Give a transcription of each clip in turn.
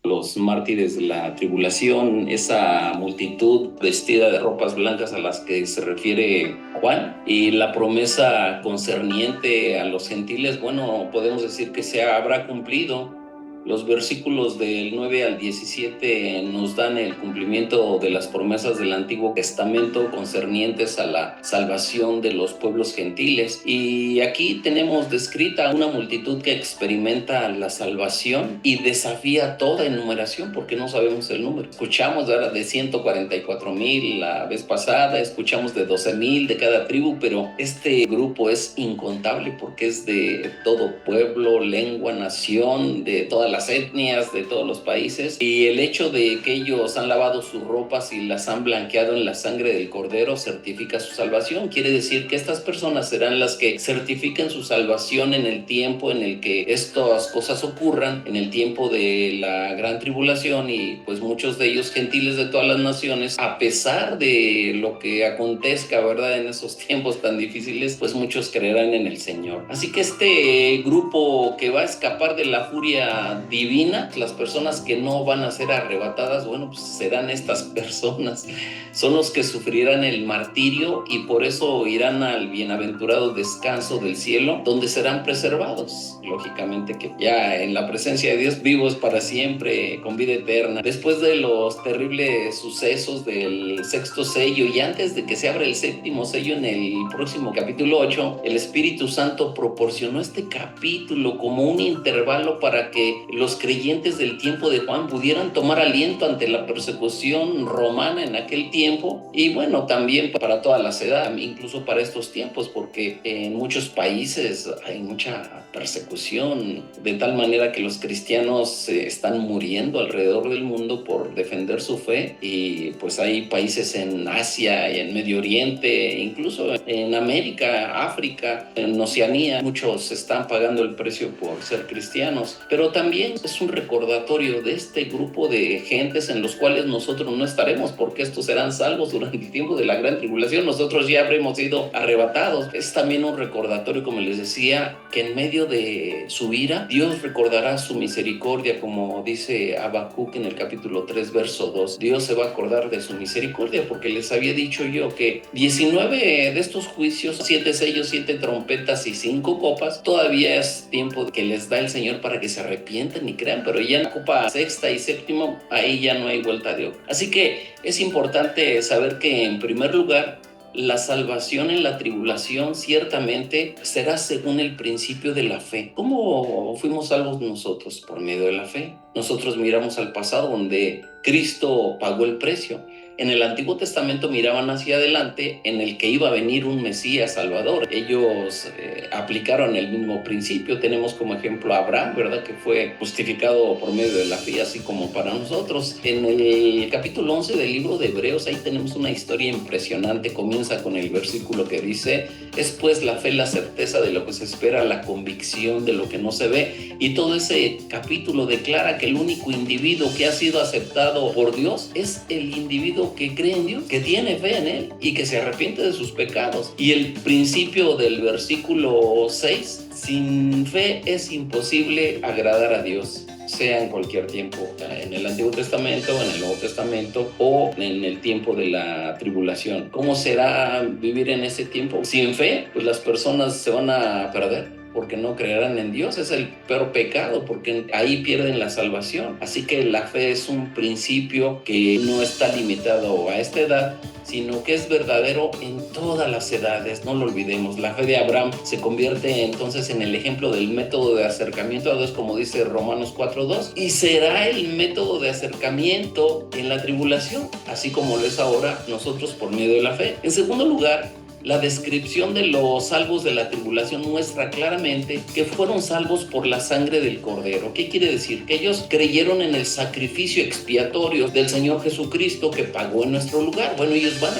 los mártires de la tribulación, esa multitud vestida de ropas blancas a las que se refiere Juan, y la promesa concerniente a los gentiles, bueno, podemos decir que se habrá cumplido. Los versículos del 9 al 17 nos dan el cumplimiento de las promesas del Antiguo Testamento concernientes a la salvación de los pueblos gentiles. Y aquí tenemos descrita una multitud que experimenta la salvación y desafía toda enumeración porque no sabemos el número. Escuchamos ahora de 144,000 la vez pasada, escuchamos de 12,000 de cada tribu, pero este grupo es incontable porque es de todo pueblo, lengua, nación, de todas las etnias, de todos los países, y el hecho de que ellos han lavado sus ropas y las han blanqueado en la sangre del Cordero certifica su salvación. Quiere decir que estas personas serán las que certifiquen su salvación en el tiempo en el que estas cosas ocurran, en el tiempo de la gran tribulación, y pues muchos de ellos gentiles de todas las naciones, a pesar de lo que acontezca, ¿verdad?, en esos tiempos tan difíciles, pues muchos creerán en el Señor. Así que este grupo que va a escapar de la furia divina, las personas que no van a ser arrebatadas, bueno, pues serán estas personas. Son los que sufrirán el martirio y por eso irán al bienaventurado descanso del cielo, donde serán preservados. Lógicamente que ya en la presencia de Dios, vivos para siempre, con vida eterna. Después de los terribles sucesos del sexto sello y antes de que se abra el séptimo sello en el próximo capítulo 8, el Espíritu Santo proporcionó este capítulo como un intervalo para que los creyentes del tiempo de Juan pudieran tomar aliento ante la persecución romana en aquel tiempo, y bueno, también para todas las edades, incluso para estos tiempos, porque en muchos países hay mucha persecución, de tal manera que los cristianos están muriendo alrededor del mundo por defender su fe, y pues hay países en Asia y en Medio Oriente, incluso en América, África, en Oceanía, muchos están pagando el precio por ser cristianos, pero también es un recordatorio de este grupo de gentes en los cuales nosotros no estaremos, porque estos serán salvos durante el tiempo de la gran tribulación. Nosotros ya habremos sido arrebatados. Es también un recordatorio, como les decía, que en medio de su ira, Dios recordará su misericordia, como dice Habacuc en el capítulo 3, verso 2. Dios se va a acordar de su misericordia, porque les había dicho yo que 19 de estos juicios, 7 sellos, 7 trompetas y 5 copas, todavía es tiempo que les da el Señor para que se arrepientan y crean, pero ya en la copa sexta y séptima, ahí ya no hay vuelta de hoja. Así que es importante saber que, en primer lugar, la salvación en la tribulación ciertamente será según el principio de la fe. ¿Cómo fuimos salvos nosotros? Por medio de la fe. Nosotros miramos al pasado, donde Cristo pagó el precio. En el Antiguo Testamento miraban hacia adelante, en el que iba a venir un Mesías Salvador. Ellos aplicaron el mismo principio. Tenemos como ejemplo a Abraham, ¿verdad?, que fue justificado por medio de la fe, así como para nosotros. En el capítulo 11 del libro de Hebreos, ahí tenemos una historia impresionante. Comienza con el versículo que dice: es pues la fe la certeza de lo que se espera, la convicción de lo que no se ve. Y todo ese capítulo declara que el único individuo que ha sido aceptado por Dios es el individuo que cree en Dios, que tiene fe en Él y que se arrepiente de sus pecados. Y el principio del versículo 6: sin fe es imposible agradar a Dios, sea en cualquier tiempo, en el Antiguo Testamento, en el Nuevo Testamento o en el tiempo de la tribulación. ¿Cómo será vivir en ese tiempo? Sin fe, pues las personas se van a perder, porque no creerán en Dios. Es el peor pecado, porque ahí pierden la salvación. Así que la fe es un principio que no está limitado a esta edad, sino que es verdadero en todas las edades. No lo olvidemos. La fe de Abraham se convierte entonces en el ejemplo del método de acercamiento a Dios, como dice Romanos 4:2, y será el método de acercamiento en la tribulación, así como lo es ahora nosotros por medio de la fe. En segundo lugar, la descripción de los salvos de la tribulación muestra claramente que fueron salvos por la sangre del Cordero. ¿Qué quiere decir? Que ellos creyeron en el sacrificio expiatorio del Señor Jesucristo, que pagó en nuestro lugar. Bueno, ellos van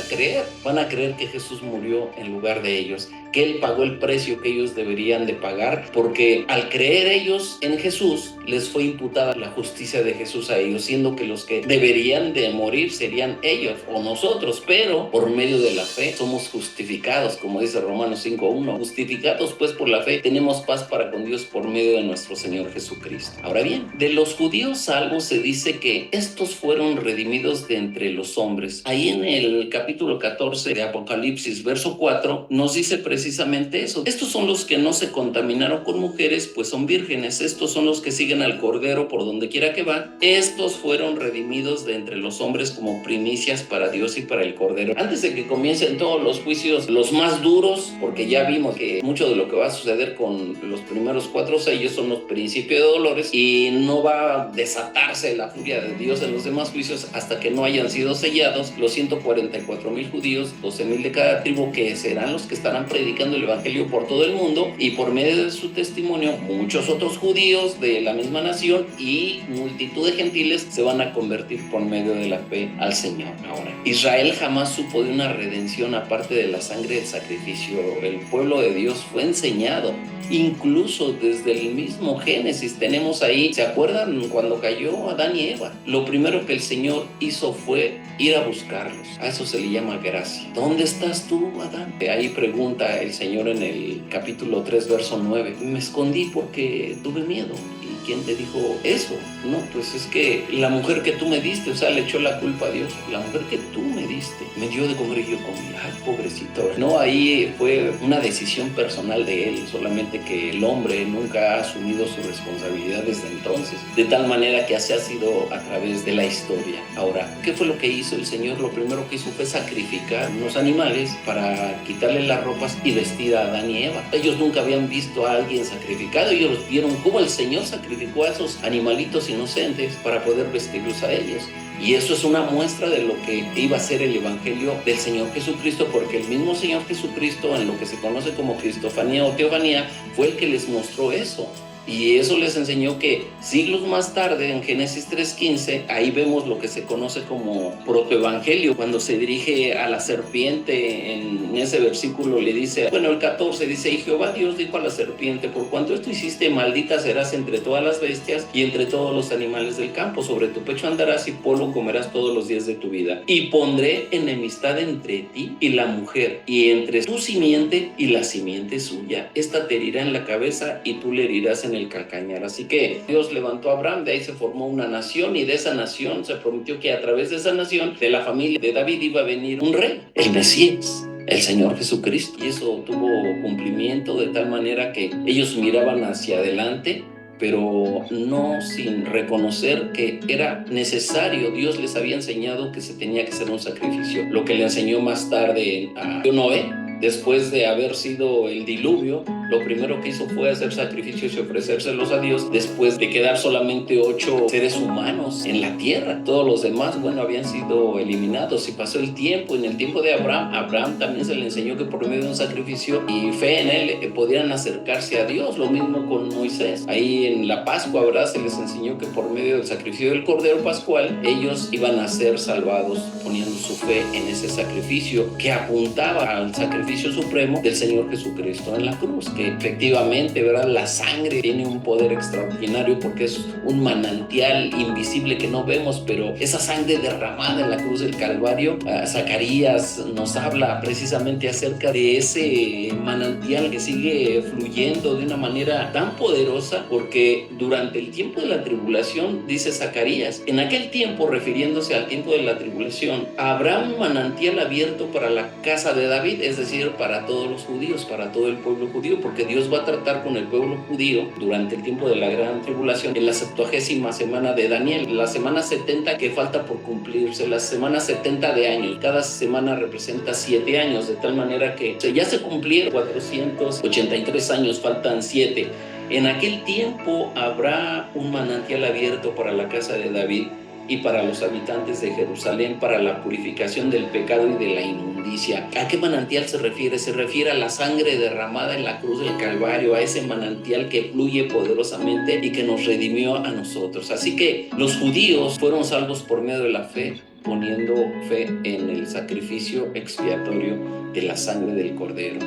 a creer que Jesús murió en lugar de ellos. que Él pagó el precio que ellos deberían de pagar, porque al creer ellos en Jesús, les fue imputada la justicia de Jesús a ellos, siendo que los que deberían de morir serían ellos o nosotros, pero por medio de la fe somos justificados, como dice Romanos 5:1. Justificados pues por la fe, tenemos paz para con Dios por medio de nuestro Señor Jesucristo. Ahora bien, de los judíos salvos se dice que estos fueron redimidos de entre los hombres. Ahí en el capítulo 14 de Apocalipsis, verso 4, nos dice precisamente eso. Estos son los que no se contaminaron con mujeres, pues son vírgenes. Estos son los que siguen al Cordero por donde quiera que va. Estos fueron redimidos de entre los hombres como primicias para Dios y para el Cordero. Antes de que comiencen todos los juicios, los más duros, porque ya vimos que mucho de lo que va a suceder con los primeros 4 sellos son los principios de dolores, y no va a desatarse la furia de Dios en los demás juicios hasta que no hayan sido sellados los 144,000 judíos, 12,000 de cada tribu, que serán los que estarán predicando el evangelio por todo el mundo, y por medio de su testimonio muchos otros judíos de la misma nación y multitud de gentiles se van a convertir por medio de la fe al Señor. Ahora, Israel jamás supo de una redención aparte de la sangre del sacrificio. El pueblo de Dios fue enseñado, incluso desde el mismo Génesis. Tenemos ahí, ¿se acuerdan cuando cayó Adán y Eva? Lo primero que el Señor hizo fue ir a buscarlos. A eso se le llama gracia. ¿Dónde estás tú, Adán? Ahí pregunta el Señor en el capítulo 3, verso 9. Me escondí porque tuve miedo. ¿Y quién te dijo eso? No, pues es que la mujer que tú me diste, o sea, le echó la culpa a Dios. La mujer que tú me diste me dio de comer y yo comí. Ay, pobrecito. No, ahí fue una decisión personal de él, solamente que el hombre nunca ha asumido su responsabilidad desde entonces, de tal manera que así ha sido a través de la historia. Ahora, ¿qué fue lo que hizo el Señor? Lo primero que hizo fue sacrificar unos animales para quitarle las ropas y vestir a Adán y Eva. Ellos nunca habían visto a alguien sacrificado. Ellos vieron cómo el Señor sacrificó a esos animalitos inocentes para poder vestirlos a ellos. Y eso es una muestra de lo que iba a ser el evangelio del Señor Jesucristo, porque el mismo Señor Jesucristo, en lo que se conoce como cristofanía o teofanía, fue el que les mostró eso. Y eso les enseñó que siglos más tarde, en Génesis 3:15, ahí vemos lo que se conoce como protoevangelio, cuando se dirige a la serpiente. En ese versículo le dice, bueno, el 14 dice, y Jehová Dios dijo a la serpiente, por cuanto esto hiciste, maldita serás entre todas las bestias y entre todos los animales del campo, sobre tu pecho andarás y polvo comerás todos los días de tu vida. Y pondré enemistad entre ti y la mujer, y entre tu simiente y la simiente suya. Esta te herirá en la cabeza y tú le herirás en el calcañar. Así que Dios levantó a Abraham, de ahí se formó una nación, y de esa nación se prometió que a través de esa nación, de la familia de David, iba a venir un rey, el Mesías, el Señor Jesucristo. Y eso tuvo cumplimiento de tal manera que ellos miraban hacia adelante, pero no sin reconocer que era necesario. Dios les había enseñado que se tenía que hacer un sacrificio, lo que le enseñó más tarde a Noé. Después de haber sido el diluvio, lo primero que hizo fue hacer sacrificios y ofrecérselos a Dios, después de quedar solamente 8 seres humanos en la tierra. Todos los demás, bueno, habían sido eliminados. Y pasó el tiempo. En el tiempo de Abraham también se le enseñó que por medio de un sacrificio y fe en él podían acercarse a Dios. Lo mismo con Moisés. Ahí en la Pascua, ¿verdad?, se les enseñó que por medio del sacrificio del Cordero Pascual ellos iban a ser salvados poniendo su fe en ese sacrificio que apuntaba al sacrificio supremo del Señor Jesucristo en la cruz, que efectivamente, ¿verdad?, la sangre tiene un poder extraordinario porque es un manantial invisible que no vemos, pero esa sangre derramada en la cruz del Calvario, Zacarías nos habla precisamente acerca de ese manantial que sigue fluyendo de una manera tan poderosa, porque durante el tiempo de la tribulación, dice Zacarías, en aquel tiempo, refiriéndose al tiempo de la tribulación, habrá un manantial abierto para la casa de David, es decir, para todos los judíos, para todo el pueblo judío, porque Dios va a tratar con el pueblo judío durante el tiempo de la gran tribulación en la 70ª semana de Daniel, la semana 70 que falta por cumplirse, la semana 70 de años. Cada semana representa 7 años, de tal manera que ya se cumplieron 483 años, faltan 7. En aquel tiempo habrá un manantial abierto para la casa de David y para los habitantes de Jerusalén, para la purificación del pecado y de la inmundicia. ¿A qué manantial se refiere? Se refiere a la sangre derramada en la cruz del Calvario, a ese manantial que fluye poderosamente y que nos redimió a nosotros. Así que los judíos fueron salvos por medio de la fe, poniendo fe en el sacrificio expiatorio de la sangre del Cordero.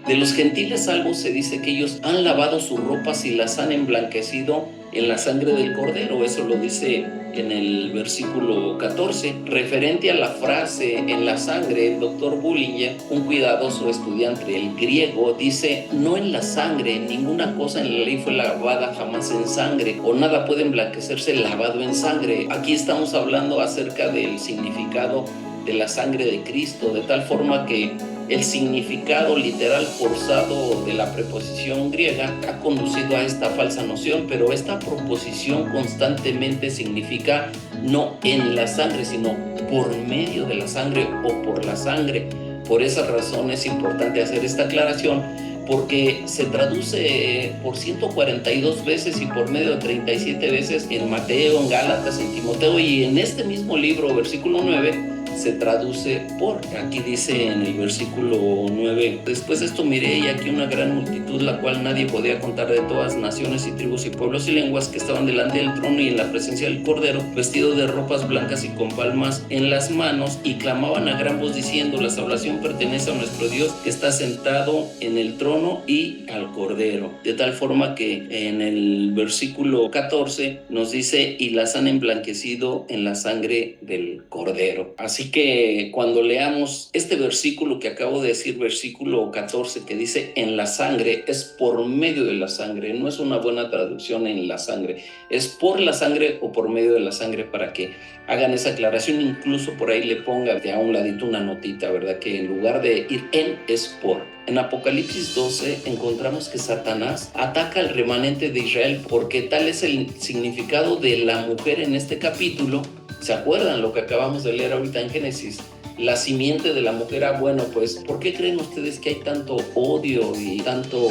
De los gentiles salvos se dice que ellos han lavado sus ropas y las han emblanquecido en la sangre del Cordero. Eso lo dice en el versículo 14. Referente a la frase en la sangre, el doctor Bullinger, un cuidadoso estudiante del griego, dice: no en la sangre, ninguna cosa en la ley fue lavada jamás en sangre, o nada puede emblanquecerse lavado en sangre. Aquí estamos hablando acerca del significado de la sangre de Cristo, de tal forma que el significado literal forzado de la preposición griega ha conducido a esta falsa noción, pero esta proposición constantemente significa no en la sangre, sino por medio de la sangre o por la sangre. Por esa razón es importante hacer esta aclaración, porque se traduce por 142 veces y por medio de 37 veces en Mateo, en Gálatas, en Timoteo, y en este mismo libro, versículo 9, se traduce por. Aquí dice en el versículo 9: después de esto miré y aquí una gran multitud, la cual nadie podía contar, de todas naciones y tribus y pueblos y lenguas, que estaban delante del trono y en la presencia del Cordero, vestidos de ropas blancas y con palmas en las manos, y clamaban a gran voz diciendo: la salvación pertenece a nuestro Dios, que está sentado en el trono y al Cordero. De tal forma que en el versículo 14 nos dice: y las han emblanquecido en la sangre del Cordero. Así que cuando leamos este versículo que acabo de decir, versículo 14, que dice en la sangre, es por medio de la sangre. No es una buena traducción en la sangre, es por la sangre o por medio de la sangre, para que hagan esa aclaración. Incluso por ahí le ponga de a un ladito una notita, ¿verdad? Que en lugar de ir en, es por. En Apocalipsis 12 encontramos que Satanás ataca al remanente de Israel, porque tal es el significado de la mujer en este capítulo. ¿Se acuerdan lo que acabamos de leer ahorita en Génesis? La simiente de la mujer. Bueno, pues, ¿por qué creen ustedes que hay tanto odio y tanto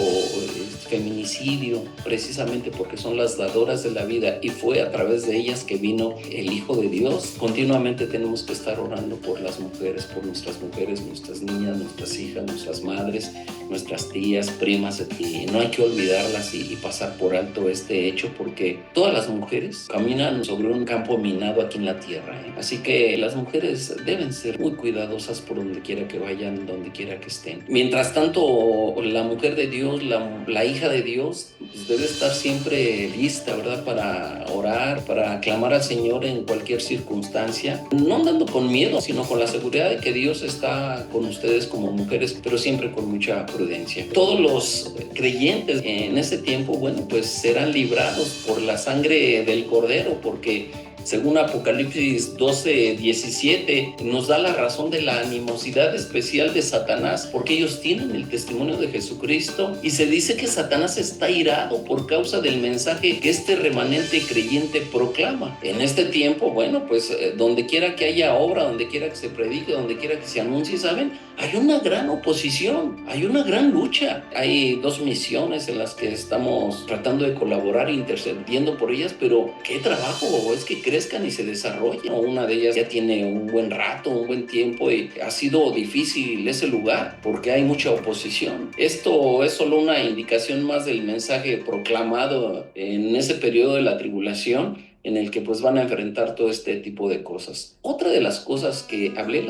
feminicidio? Precisamente porque son las dadoras de la vida, y fue a través de ellas que vino el Hijo de Dios. Continuamente tenemos que estar orando por las mujeres, por nuestras mujeres, nuestras niñas, nuestras hijas, nuestras madres, nuestras tías, primas, y no hay que olvidarlas y pasar por alto este hecho, porque todas las mujeres caminan sobre un campo minado aquí en la tierra, ¿eh? Así que las mujeres deben ser muy cuidadosas por donde quiera que vayan, donde quiera que estén. Mientras tanto, la mujer de Dios, la hija de Dios, pues debe estar siempre lista, ¿verdad? Para orar, para clamar al Señor en cualquier circunstancia, no andando con miedo, sino con la seguridad de que Dios está con ustedes como mujeres, pero siempre con mucha prudencia. Todos los creyentes en ese tiempo, bueno, pues serán librados por la sangre del Cordero, porque según Apocalipsis 12:17, nos da la razón de la animosidad especial de Satanás, porque ellos tienen el testimonio de Jesucristo, y se dice que Satanás está irado por causa del mensaje que este remanente creyente proclama. En este tiempo, bueno, pues donde quiera que haya obra, donde quiera que se predique, donde quiera que se anuncie, ¿saben? Hay una gran oposición, hay una gran lucha. Hay dos misiones en las que estamos tratando de colaborar, intercediendo por ellas, pero ¿qué trabajo es que crezcan y se desarrollen? Una de ellas ya tiene un buen rato, un buen tiempo, y ha sido difícil ese lugar porque hay mucha oposición. Esto es solo una indicación más del mensaje proclamado en ese periodo de la tribulación, en el que pues van a enfrentar todo este tipo de cosas. Otra de las cosas que hablé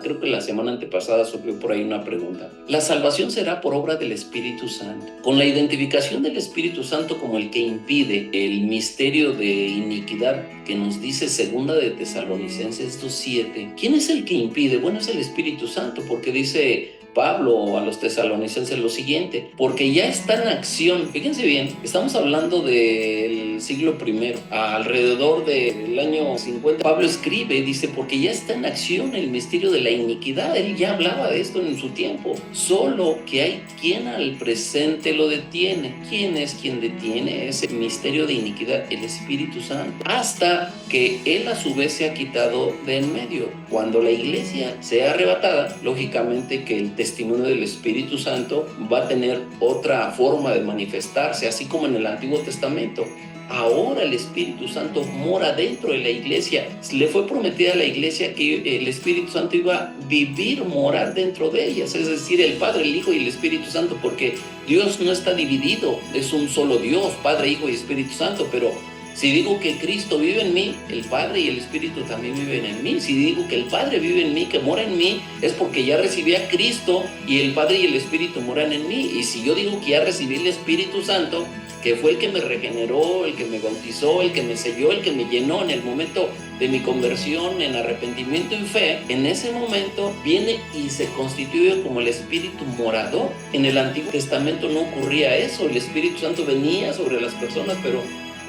creo que la semana antepasada, surgió por ahí una pregunta. ¿La salvación será por obra del Espíritu Santo? Con la identificación del Espíritu Santo como el que impide el misterio de iniquidad que nos dice segunda de Tesalonicenses 2:7, ¿quién es el que impide? Bueno, es el Espíritu Santo, porque dice Pablo a los tesalonicenses lo siguiente: porque ya está en acción. Fíjense bien, estamos hablando del siglo I, alrededor del año 50. Pablo escribe, dice, porque ya está en acción el misterio de la iniquidad. Él ya hablaba de esto en su tiempo, solo que hay quien al presente lo detiene. ¿Quién es quien detiene ese misterio de iniquidad? El Espíritu Santo, hasta que él a su vez se ha quitado de en medio. Cuando la iglesia sea arrebatada, lógicamente que el testimonio del Espíritu Santo va a tener otra forma de manifestarse, así como en el Antiguo Testamento. Ahora el Espíritu Santo mora dentro de la iglesia. Le fue prometida a la iglesia que el Espíritu Santo iba a vivir, morar dentro de ellas, es decir, el Padre, el Hijo y el Espíritu Santo, porque Dios no está dividido, es un solo Dios, Padre, Hijo y Espíritu Santo, pero Si digo que Cristo vive en mí, el Padre y el Espíritu también viven en mí. Si digo que el Padre vive en mí, que mora en mí, es porque ya recibí a Cristo y el Padre y el Espíritu moran en mí. Y si yo digo que ya recibí el Espíritu Santo, que fue el que me regeneró, el que me bautizó, el que me selló, el que me llenó en el momento de mi conversión en arrepentimiento y fe, en ese momento viene y se constituye como el Espíritu morador. En el Antiguo Testamento no ocurría eso, el Espíritu Santo venía sobre las personas, pero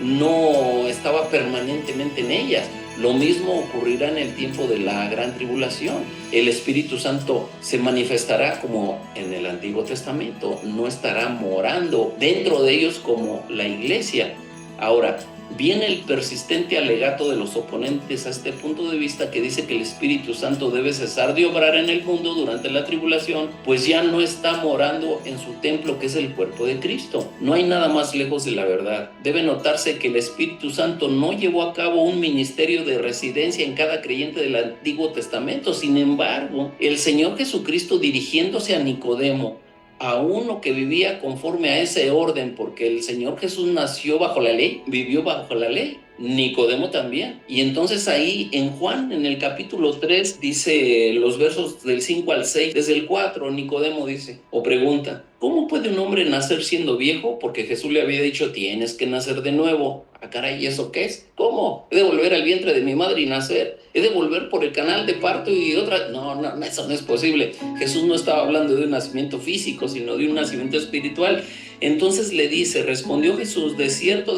no estaba permanentemente en ellas. Lo mismo ocurrirá en el tiempo de la gran tribulación. El Espíritu Santo se manifestará como en el Antiguo Testamento, no estará morando dentro de ellos como la iglesia. Ahora, viene el persistente alegato de los oponentes a este punto de vista que dice que el Espíritu Santo debe cesar de obrar en el mundo durante la tribulación, pues ya no está morando en su templo, que es el cuerpo de Cristo. No hay nada más lejos de la verdad. Debe notarse que el Espíritu Santo no llevó a cabo un ministerio de residencia en cada creyente del Antiguo Testamento. Sin embargo, el Señor Jesucristo, dirigiéndose a Nicodemo, a uno que vivía conforme a ese orden, porque el Señor Jesús nació bajo la ley, vivió bajo la ley, Nicodemo también. Y entonces ahí en Juan, en el capítulo 3, dice los versos del 5 al 6, desde el 4, Nicodemo dice, o pregunta, ¿cómo puede un hombre nacer siendo viejo? Porque Jesús le había dicho, tienes que nacer de nuevo. Ah, caray, ¿y eso qué es? ¿Cómo? ¿He de volver al vientre de mi madre y nacer? ¿He de volver por el canal de parto y otra? No, eso no es posible. Jesús no estaba hablando de un nacimiento físico, sino de un nacimiento espiritual. Entonces le dice, respondió Jesús, de cierto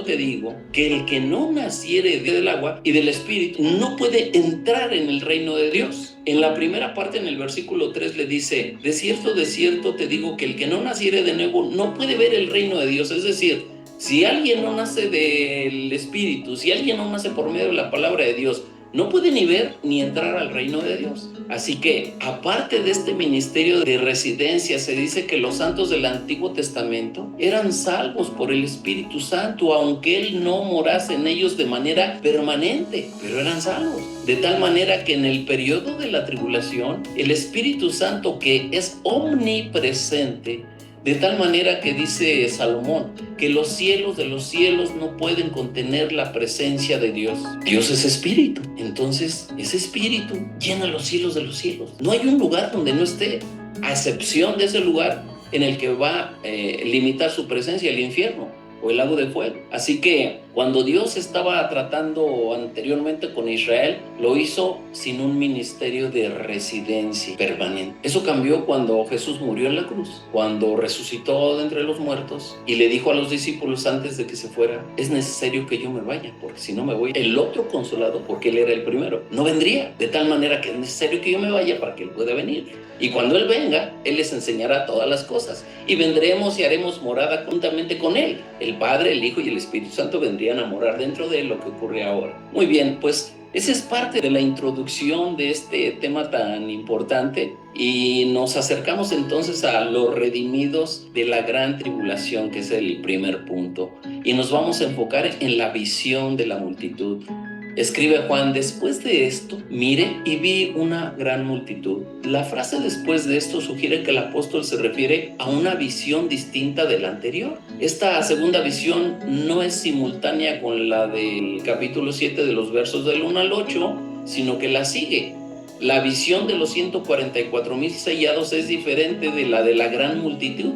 te digo, que el que no naciere del agua y del Espíritu no puede entrar en el reino de Dios. En la primera parte, en el versículo 3, le dice, de cierto te digo, que el que no naciere de nuevo no puede ver el reino de Dios. Es decir, si alguien no nace del Espíritu, si alguien no nace por medio de la palabra de Dios, no puede ni ver ni entrar al reino de Dios. Así que, aparte de este ministerio de residencia, se dice que los santos del Antiguo Testamento eran salvos por el Espíritu Santo, aunque Él no morase en ellos de manera permanente, pero eran salvos. De tal manera que en el periodo de la tribulación, el Espíritu Santo, que es omnipresente, de tal manera que dice Salomón, que los cielos de los cielos no pueden contener la presencia de Dios. Dios es espíritu, entonces ese espíritu llena los cielos de los cielos. No hay un lugar donde no esté, a excepción de ese lugar en el que va a limitar su presencia, el infierno o el lago de fuego. Así que cuando Dios estaba tratando anteriormente con Israel, lo hizo sin un ministerio de residencia permanente. Eso cambió cuando Jesús murió en la cruz, cuando resucitó de entre los muertos y le dijo a los discípulos antes de que se fuera, es necesario que yo me vaya, porque si no me voy, el otro consolado, porque él era el primero, no vendría. De tal manera que es necesario que yo me vaya para que él pueda venir. Y cuando él venga, él les enseñará todas las cosas. Y vendremos y haremos morada juntamente con él. El Padre, el Hijo y el Espíritu Santo vendrían a morar dentro de él, lo que ocurre ahora. Muy bien, pues esa es parte de la introducción de este tema tan importante y nos acercamos entonces a los redimidos de la gran tribulación, que es el primer punto, y nos vamos a enfocar en la visión de la multitud. Escribe Juan, después de esto, miré y vi una gran multitud. La frase después de esto sugiere que el apóstol se refiere a una visión distinta de la anterior. Esta segunda visión no es simultánea con la del capítulo 7 de los versos del 1 al 8, sino que la sigue. La visión de los 144,000 sellados es diferente de la gran multitud.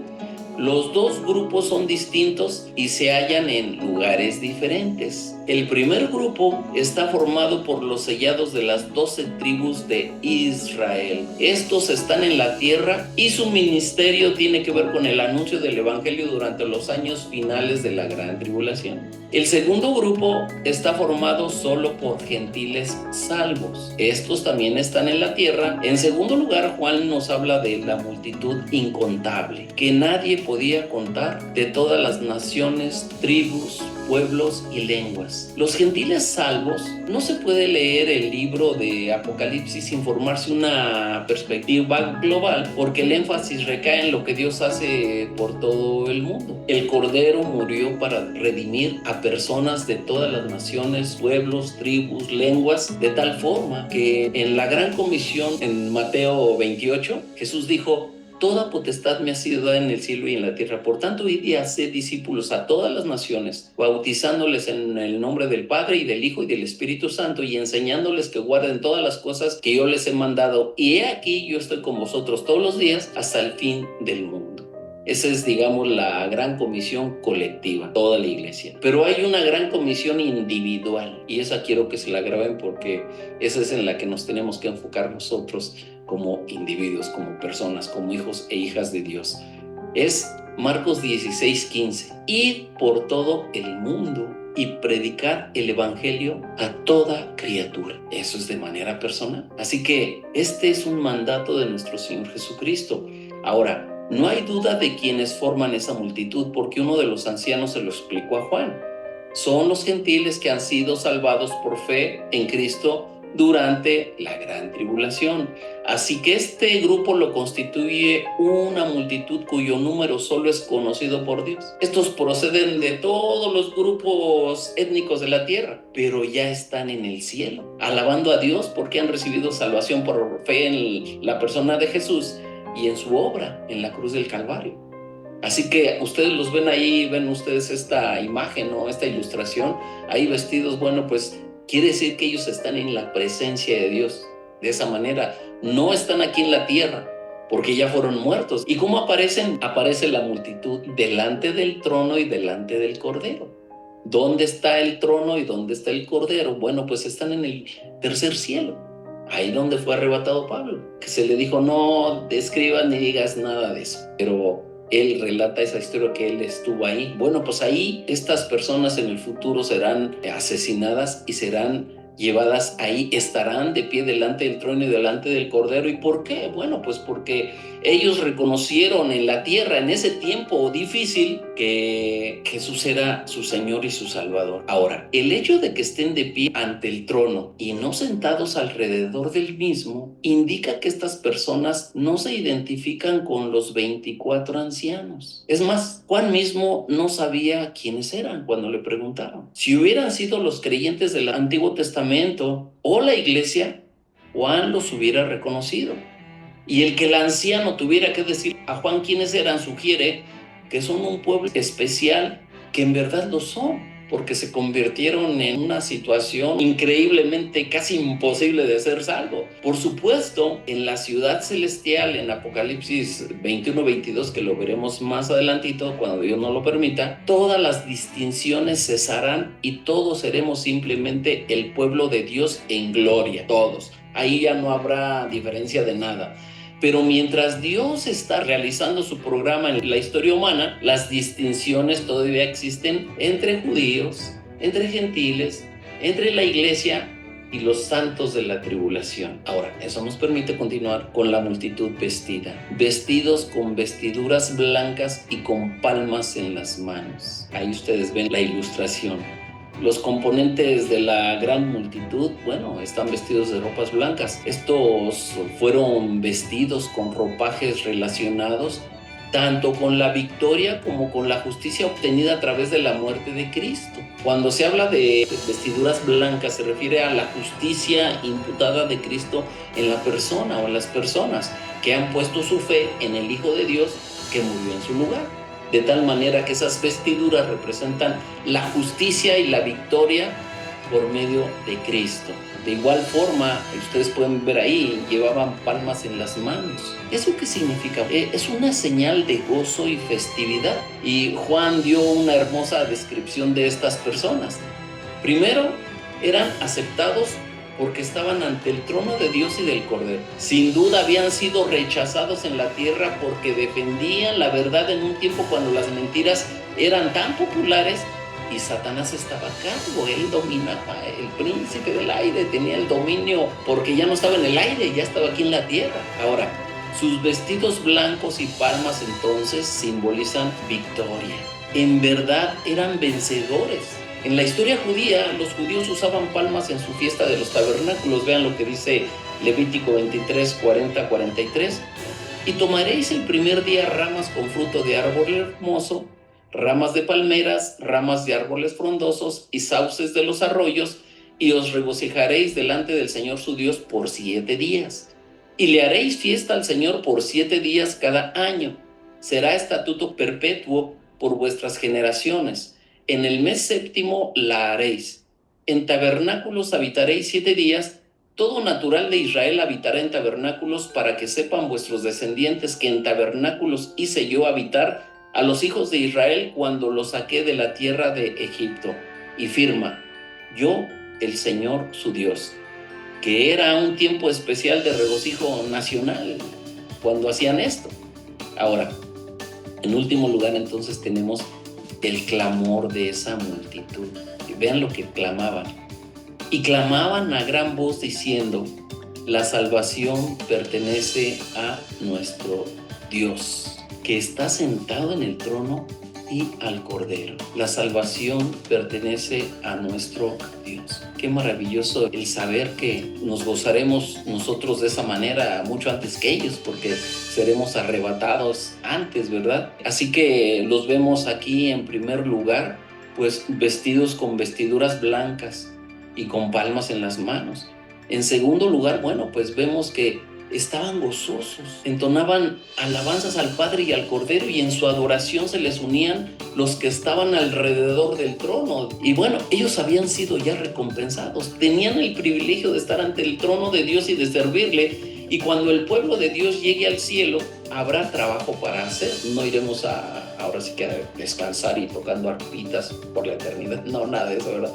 Los dos grupos son distintos y se hallan en lugares diferentes. El primer grupo está formado por los sellados de las 12 tribus de Israel. Estos están en la tierra y su ministerio tiene que ver con el anuncio del evangelio durante los años finales de la gran tribulación. El segundo grupo está formado solo por gentiles salvos. Estos también están en la tierra. En segundo lugar, Juan nos habla de la multitud incontable, que nadie podía contar, de todas las naciones, tribus, pueblos y lenguas. Los gentiles salvos, no se puede leer el libro de Apocalipsis sin formarse una perspectiva global, porque el énfasis recae en lo que Dios hace por todo el mundo. El Cordero murió para redimir a personas de todas las naciones, pueblos, tribus, lenguas, de tal forma que en la gran comisión en Mateo 28, Jesús dijo: toda potestad me ha sido dada en el cielo y en la tierra. Por tanto, id y haced discípulos a todas las naciones, bautizándoles en el nombre del Padre y del Hijo y del Espíritu Santo, y enseñándoles que guarden todas las cosas que yo les he mandado. Y he aquí, yo estoy con vosotros todos los días hasta el fin del mundo. Esa es, digamos, la gran comisión colectiva, toda la iglesia. Pero hay una gran comisión individual, y esa quiero que se la graben, porque esa es en la que nos tenemos que enfocar nosotros como individuos, como personas, como hijos e hijas de Dios. Es Marcos 16:15. Id por todo el mundo y predicar el evangelio a toda criatura. Eso es de manera personal. Así que este es un mandato de nuestro Señor Jesucristo. Ahora, no hay duda de quienes forman esa multitud, porque uno de los ancianos se lo explicó a Juan. Son los gentiles que han sido salvados por fe en Cristo durante la gran tribulación. Así que este grupo lo constituye una multitud cuyo número solo es conocido por Dios. Estos proceden de todos los grupos étnicos de la tierra, pero ya están en el cielo, alabando a Dios porque han recibido salvación por fe en la persona de Jesús y en su obra en la cruz del Calvario. Así que ustedes los ven ahí, ven ustedes esta imagen, ¿no? Esta ilustración, ahí vestidos, bueno, pues quiere decir que ellos están en la presencia de Dios. De esa manera, no están aquí en la tierra, porque ya fueron muertos. ¿Y cómo aparecen? Aparece la multitud delante del trono y delante del Cordero. ¿Dónde está el trono y dónde está el Cordero? Bueno, pues están en el tercer cielo. Ahí donde fue arrebatado Pablo, que se le dijo, no escribas ni digas nada de eso. Pero él relata esa historia que él estuvo ahí. Bueno, pues ahí estas personas en el futuro serán asesinadas y serán llevadas ahí, estarán de pie delante del trono y delante del Cordero. ¿Y por qué? Bueno, pues porque ellos reconocieron en la tierra, en ese tiempo difícil, que Jesús era su Señor y su Salvador. Ahora, el hecho de que estén de pie ante el trono y no sentados alrededor del mismo, indica que estas personas no se identifican con los 24 ancianos. Es más, Juan mismo no sabía quiénes eran cuando le preguntaron. Si hubieran sido los creyentes del Antiguo Testamento o la iglesia, Juan los hubiera reconocido. Y el que el anciano tuviera que decir a Juan quiénes eran sugiere que son un pueblo especial, que en verdad lo son, porque se convirtieron en una situación increíblemente casi imposible de ser salvo. Por supuesto, en la ciudad celestial, en Apocalipsis 21-22, que lo veremos más adelantito cuando Dios nos lo permita, todas las distinciones cesarán y todos seremos simplemente el pueblo de Dios en gloria, todos. Ahí ya no habrá diferencia de nada. Pero mientras Dios está realizando su programa en la historia humana, las distinciones todavía existen entre judíos, entre gentiles, entre la iglesia y los santos de la tribulación. Ahora, eso nos permite continuar con la multitud vestida, vestidos con vestiduras blancas y con palmas en las manos. Ahí ustedes ven la ilustración. Los componentes de la gran multitud, bueno, están vestidos de ropas blancas. Estos fueron vestidos con ropajes relacionados tanto con la victoria como con la justicia obtenida a través de la muerte de Cristo. Cuando se habla de vestiduras blancas, se refiere a la justicia imputada de Cristo en la persona o en las personas que han puesto su fe en el Hijo de Dios que murió en su lugar. De tal manera que esas vestiduras representan la justicia y la victoria por medio de Cristo. De igual forma, ustedes pueden ver ahí, llevaban palmas en las manos. ¿Eso qué significa? Es una señal de gozo y festividad. Y Juan dio una hermosa descripción de estas personas. Primero, eran aceptados porque estaban ante el trono de Dios y del Cordero. Sin duda habían sido rechazados en la tierra porque defendían la verdad en un tiempo cuando las mentiras eran tan populares y Satanás estaba a cargo. Él dominaba, el príncipe del aire tenía el dominio porque ya no estaba en el aire, ya estaba aquí en la tierra. Ahora, sus vestidos blancos y palmas entonces simbolizan victoria. En verdad eran vencedores. En la historia judía, los judíos usaban palmas en su fiesta de los tabernáculos. Vean lo que dice Levítico 23, 40, 43. Y tomaréis el primer día ramas con fruto de árbol hermoso, ramas de palmeras, ramas de árboles frondosos y sauces de los arroyos, y os regocijaréis delante del Señor su Dios por 7 días. Y le haréis fiesta al Señor por 7 días cada año. Será estatuto perpetuo por vuestras generaciones. En el mes séptimo la haréis. En tabernáculos habitaréis 7 días. Todo natural de Israel habitará en tabernáculos, para que sepan vuestros descendientes que en tabernáculos hice yo habitar a los hijos de Israel cuando los saqué de la tierra de Egipto. Y firma: yo, el Señor su Dios. Que era un tiempo especial de regocijo nacional cuando hacían esto. Ahora, en último lugar, entonces tenemos el clamor de esa multitud. Y vean lo que clamaban. Y clamaban a gran voz diciendo: la salvación pertenece a nuestro Dios, que está sentado en el trono, y al Cordero. La salvación pertenece a nuestro Dios. Qué maravilloso el saber que nos gozaremos nosotros de esa manera mucho antes que ellos, porque seremos arrebatados antes, ¿verdad? Así que los vemos aquí en primer lugar, pues vestidos con vestiduras blancas y con palmas en las manos. En segundo lugar, bueno, pues vemos que estaban gozosos, entonaban alabanzas al Padre y al Cordero, y en su adoración se les unían los que estaban alrededor del trono. Y bueno, ellos habían sido ya recompensados, tenían el privilegio de estar ante el trono de Dios y de servirle. Y cuando el pueblo de Dios llegue al cielo, habrá trabajo para hacer. No iremos ahora sí que a descansar y tocando arpitas por la eternidad. No, nada de eso, ¿verdad?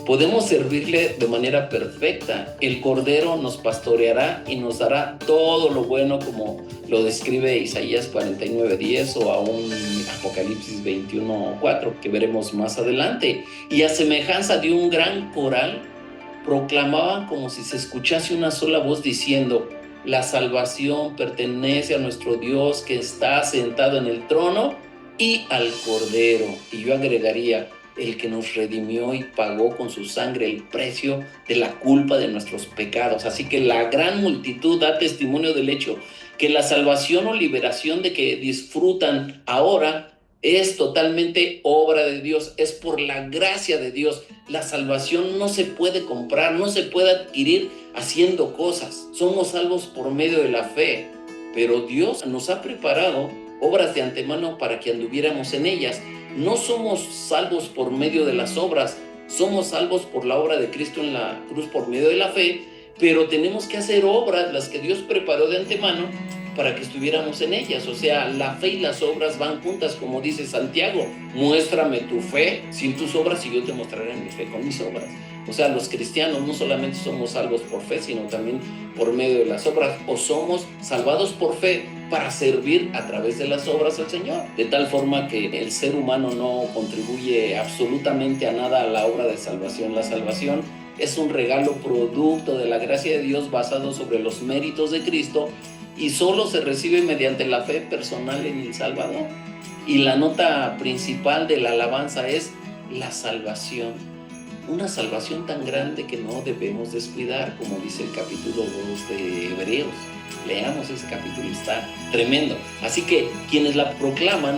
Podemos servirle de manera perfecta. El Cordero nos pastoreará y nos dará todo lo bueno, como lo describe Isaías 49:10 o aún Apocalipsis 21:4, que veremos más adelante. Y a semejanza de un gran coral, proclamaban como si se escuchase una sola voz diciendo: la salvación pertenece a nuestro Dios, que está sentado en el trono, y al Cordero. Y yo agregaría: el que nos redimió y pagó con su sangre el precio de la culpa de nuestros pecados. Así que la gran multitud da testimonio del hecho que la salvación o liberación de que disfrutan ahora es totalmente obra de Dios, es por la gracia de Dios. La salvación no se puede comprar, no se puede adquirir haciendo cosas. Somos salvos por medio de la fe, pero Dios nos ha preparado obras de antemano para que anduviéramos en ellas. No somos salvos por medio de las obras, somos salvos por la obra de Cristo en la cruz por medio de la fe, pero tenemos que hacer obras, las que Dios preparó de antemano, para que estuviéramos en ellas. O sea, la fe y las obras van juntas, como dice Santiago: muéstrame tu fe sin tus obras y yo te mostraré mi fe con mis obras. O sea, los cristianos no solamente somos salvos por fe, sino también por medio de las obras, o somos salvados por fe para servir a través de las obras al Señor, de tal forma que el ser humano no contribuye absolutamente a nada a la obra de salvación. La salvación es un regalo producto de la gracia de Dios, basado sobre los méritos de Cristo, y solo se recibe mediante la fe personal en el Salvador. Y la nota principal de la alabanza es la salvación. Una salvación tan grande que no debemos descuidar, como dice el capítulo 2 de Hebreos. Leamos ese capítulo, está tremendo. Así que quienes la proclaman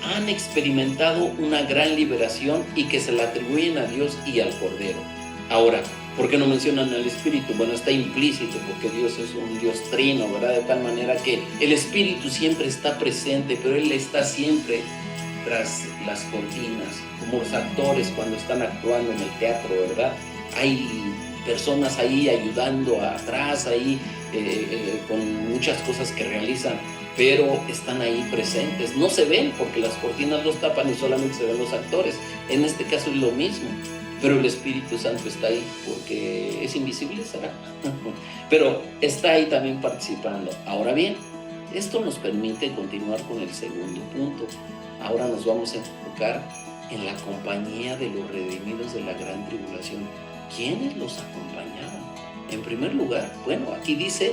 han experimentado una gran liberación, y que se la atribuyen a Dios y al Cordero. Ahora, ¿por qué no mencionan al Espíritu? Bueno, está implícito, porque Dios es un Dios trino, ¿verdad? De tal manera que el Espíritu siempre está presente, pero Él está siempre tras las cortinas, como los actores cuando están actuando en el teatro, ¿verdad? Hay personas ahí ayudando atrás, ahí con muchas cosas que realizan, pero están ahí presentes. No se ven porque las cortinas los tapan y solamente se ven los actores. En este caso es lo mismo, pero el Espíritu Santo está ahí porque es invisible, ¿será? Pero está ahí también participando. Ahora bien, esto nos permite continuar con el segundo punto. Ahora nos vamos a enfocar en la compañía de los redimidos de la gran tribulación. ¿Quiénes los acompañaban? En primer lugar, bueno, aquí dice: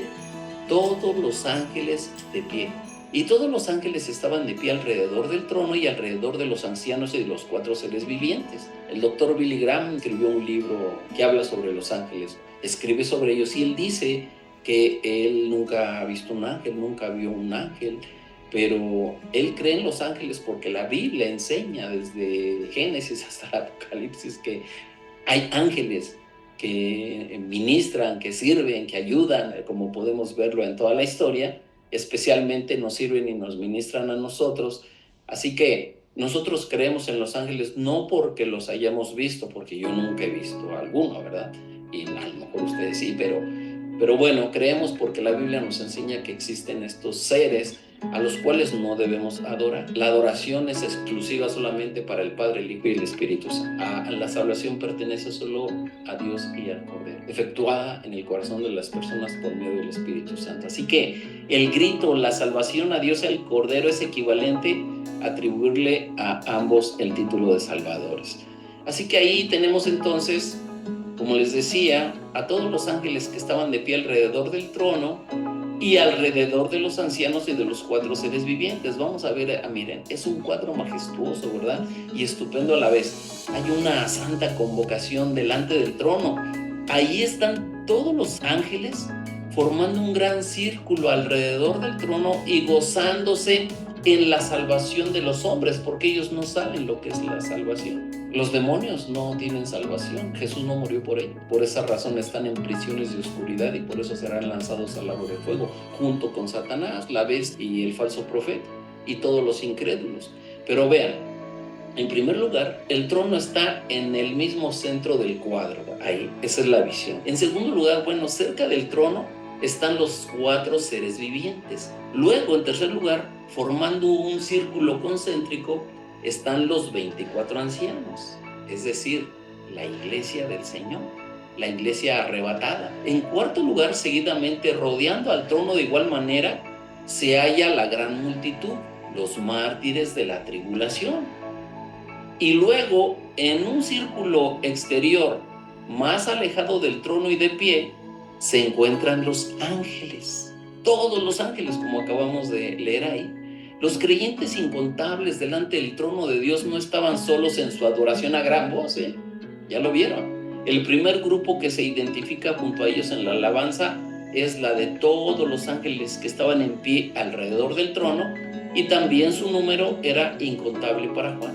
todos los ángeles de pie. Y todos los ángeles estaban de pie alrededor del trono y alrededor de los ancianos y de los 4 seres vivientes. El doctor Billy Graham escribió un libro que habla sobre los ángeles, escribe sobre ellos, y él dice que él nunca ha visto un ángel, nunca vio un ángel, pero él cree en los ángeles porque la Biblia enseña desde Génesis hasta el Apocalipsis que hay ángeles que ministran, que sirven, que ayudan, como podemos verlo en toda la historia, especialmente nos sirven y nos ministran a nosotros. Así que nosotros creemos en los ángeles no porque los hayamos visto, porque yo nunca he visto a alguno, ¿verdad? Y a lo mejor ustedes sí, pero bueno, creemos porque la Biblia nos enseña que existen estos seres a los cuales no debemos adorar. La adoración es exclusiva solamente para el Padre, el Hijo y el Espíritu Santo. La salvación pertenece solo a Dios y al Cordero, efectuada en el corazón de las personas por medio del Espíritu Santo. Así que el grito, la salvación a Dios y al Cordero, es equivalente a atribuirle a ambos el título de salvadores. Así que ahí tenemos entonces, como les decía, a todos los ángeles que estaban de pie alrededor del trono y alrededor de los ancianos y de los 4 seres vivientes. Vamos a ver, miren, es un cuadro majestuoso, ¿verdad? Y estupendo a la vez. Hay una santa convocación delante del trono. Ahí están todos los ángeles formando un gran círculo alrededor del trono y gozándose en la salvación de los hombres, porque ellos no saben lo que es la salvación. Los demonios no tienen salvación. Jesús no murió por ello. Por esa razón están en prisiones de oscuridad y por eso serán lanzados al lago de fuego, junto con Satanás, la bestia y el falso profeta y todos los incrédulos. Pero vean, en primer lugar, el trono está en el mismo centro del cuadro. Ahí, esa es la visión. En segundo lugar, bueno, cerca del trono están los 4 seres vivientes. Luego, en tercer lugar, formando un círculo concéntrico, están los 24 ancianos, es decir, la iglesia del Señor, la iglesia arrebatada. En cuarto lugar, seguidamente, rodeando al trono de igual manera, se halla la gran multitud, los mártires de la tribulación. Y luego, en un círculo exterior, más alejado del trono y de pie, se encuentran los ángeles, todos los ángeles, como acabamos de leer ahí. Los creyentes incontables delante del trono de Dios no estaban solos en su adoración a gran voz, ¿eh? Ya lo vieron. El primer grupo que se identifica junto a ellos en la alabanza es la de todos los ángeles que estaban en pie alrededor del trono, y también su número era incontable para Juan.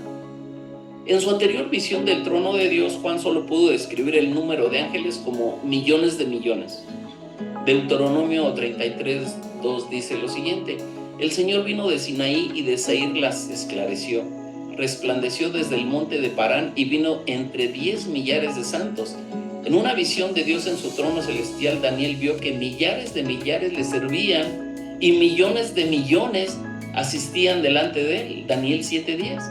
En su anterior visión del trono de Dios, Juan solo pudo describir el número de ángeles como millones de millones. Deuteronomio 33:2 dice lo siguiente: el Señor vino de Sinaí y de Seir las esclareció. Resplandeció desde el monte de Parán y vino entre 10 millares de santos. En una visión de Dios en su trono celestial, Daniel vio que millares de millares le servían y millones de millones asistían delante de él. Daniel 7:10.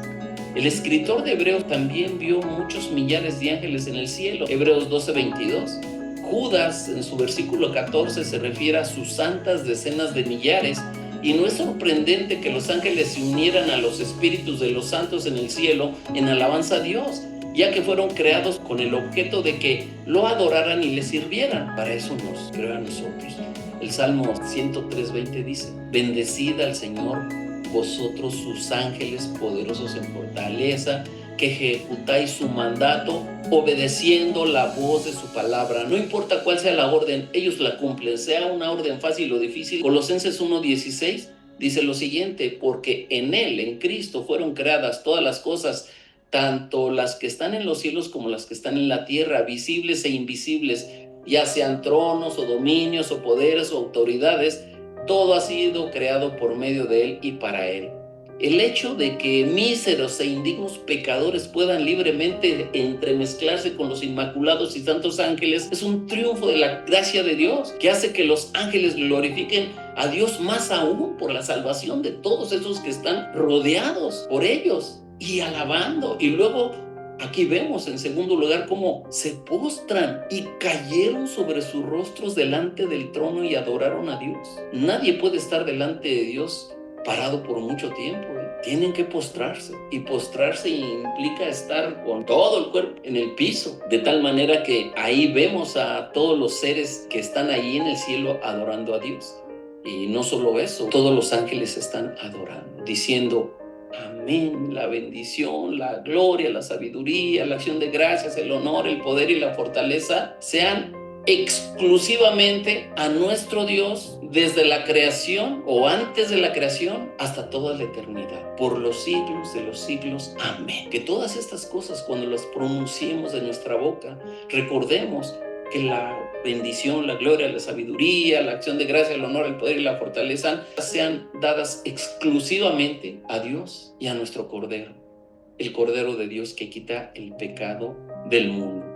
El escritor de Hebreos también vio muchos millares de ángeles en el cielo. Hebreos 12:22. Judas, en su versículo 14, se refiere a sus santas decenas de millares, y no es sorprendente que los ángeles se unieran a los espíritus de los santos en el cielo en alabanza a Dios, ya que fueron creados con el objeto de que lo adoraran y le sirvieran. Para eso nos creó a nosotros. El Salmo 103:20 dice: bendecid al Señor, vosotros sus ángeles poderosos en fortaleza, que ejecutáis su mandato obedeciendo la voz de su palabra. No importa cuál sea la orden, ellos la cumplen, sea una orden fácil o difícil. Colosenses 1:16 dice lo siguiente: porque en Él, en Cristo, fueron creadas todas las cosas, tanto las que están en los cielos como las que están en la tierra, visibles e invisibles, ya sean tronos o dominios o poderes o autoridades. Todo ha sido creado por medio de Él y para Él. El hecho de que míseros e indignos pecadores puedan libremente entremezclarse con los inmaculados y santos ángeles es un triunfo de la gracia de Dios, que hace que los ángeles glorifiquen a Dios más aún por la salvación de todos esos que están rodeados por ellos y alabando. Y luego aquí vemos en segundo lugar cómo se postran y cayeron sobre sus rostros delante del trono y adoraron a Dios. Nadie puede estar delante de Dios parado por mucho tiempo, ¿eh? Tienen que postrarse, y postrarse implica estar con todo el cuerpo en el piso, de tal manera que ahí vemos a todos los seres que están ahí en el cielo adorando a Dios. Y no solo eso, todos los ángeles están adorando, diciendo: amén, la bendición, la gloria, la sabiduría, la acción de gracias, el honor, el poder y la fortaleza sean exclusivamente a nuestro Dios desde la creación o antes de la creación hasta toda la eternidad, por los siglos de los siglos. Amén. Que todas estas cosas, cuando las pronunciemos de nuestra boca, recordemos que la bendición, la gloria, la sabiduría, la acción de gracia, el honor, el poder y la fortaleza sean dadas exclusivamente a Dios y a nuestro Cordero, el Cordero de Dios que quita el pecado del mundo.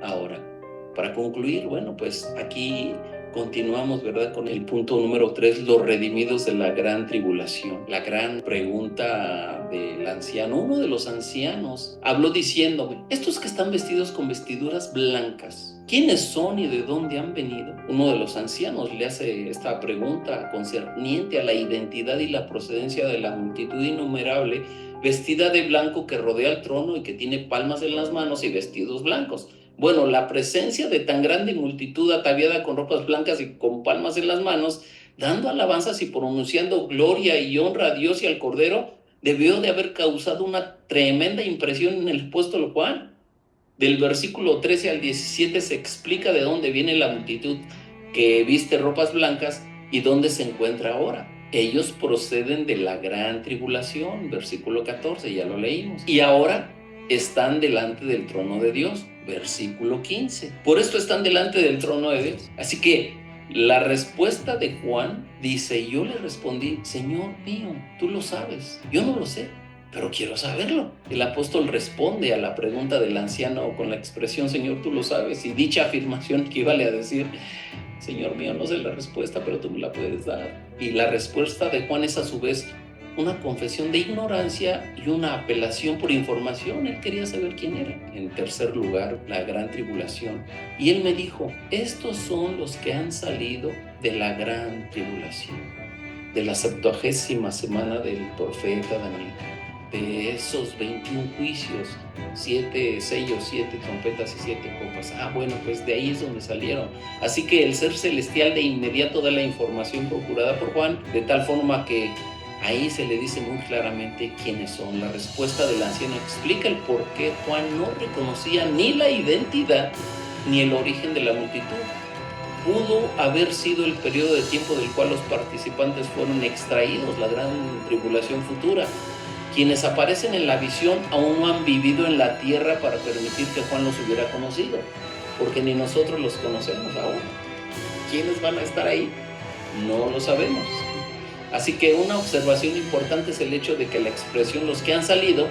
Ahora, para concluir, bueno, pues aquí continuamos, ¿verdad?, con el punto número 3, los redimidos de la gran tribulación. La gran pregunta del anciano, uno de los ancianos, habló diciéndome: estos que están vestidos con vestiduras blancas, ¿quiénes son y de dónde han venido? Uno de los ancianos le hace esta pregunta concerniente a la identidad y la procedencia de la multitud innumerable vestida de blanco que rodea el trono y que tiene palmas en las manos y vestidos blancos. Bueno, la presencia de tan grande multitud ataviada con ropas blancas y con palmas en las manos, dando alabanzas y pronunciando gloria y honra a Dios y al Cordero, debió de haber causado una tremenda impresión en el apóstol Juan. Del versículo 13 al 17 se explica de dónde viene la multitud que viste ropas blancas y dónde se encuentra ahora. Ellos proceden de la gran tribulación, versículo 14, ya lo leímos. Y ahora están delante del trono de Dios, versículo 15. Por esto están delante del trono de Dios. Así que la respuesta de Juan dice: yo le respondí, Señor mío, tú lo sabes, yo no lo sé, pero quiero saberlo. El apóstol responde a la pregunta del anciano con la expresión: Señor, tú lo sabes, y dicha afirmación equivale a decir: Señor mío, no sé la respuesta, pero tú me la puedes dar. Y la respuesta de Juan es a su vez una confesión de ignorancia y una apelación por información. Él quería saber quién era. En tercer lugar, la gran tribulación. Y él me dijo: estos son los que han salido de la gran tribulación, de la 70ª semana del profeta Daniel, de esos 21 juicios, 7 sellos, 7 trompetas y 7 copas. Bueno, pues de ahí es donde salieron. Así que el ser celestial de inmediato da la información procurada por Juan, de tal forma que ahí se le dice muy claramente quiénes son. La respuesta del anciano explica el por qué Juan no reconocía ni la identidad ni el origen de la multitud. Pudo haber sido el periodo de tiempo del cual los participantes fueron extraídos, la gran tribulación futura. Quienes aparecen en la visión aún no han vivido en la tierra para permitir que Juan los hubiera conocido, porque ni nosotros los conocemos aún. ¿Quiénes van a estar ahí? No lo sabemos. Así que una observación importante es el hecho de que la expresión "los que han salido"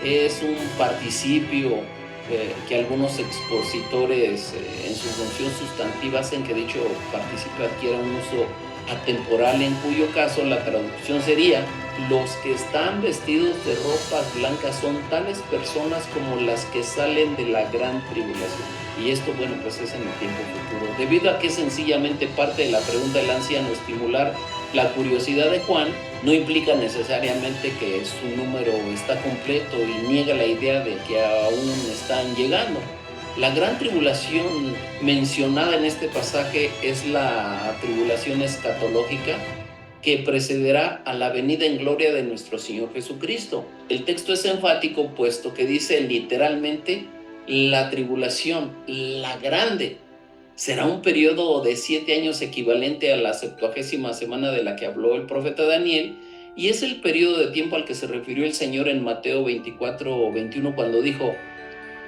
es un participio que algunos expositores en su función sustantiva hacen que dicho participio adquiera un uso atemporal, en cuyo caso la traducción sería: los que están vestidos de ropas blancas son tales personas como las que salen de la gran tribulación. Y esto, bueno, pues es en el tiempo futuro. Debido a que sencillamente parte de la pregunta del anciano estimular la curiosidad de Juan, no implica necesariamente que su número está completo y niega la idea de que aún están llegando. La gran tribulación mencionada en este pasaje es la tribulación escatológica que precederá a la venida en gloria de nuestro Señor Jesucristo. El texto es enfático, puesto que dice literalmente la tribulación, la grande. Será un periodo de 7 años equivalente a la 70ª semana de la que habló el profeta Daniel, y es el periodo de tiempo al que se refirió el Señor en Mateo 24:21 cuando dijo: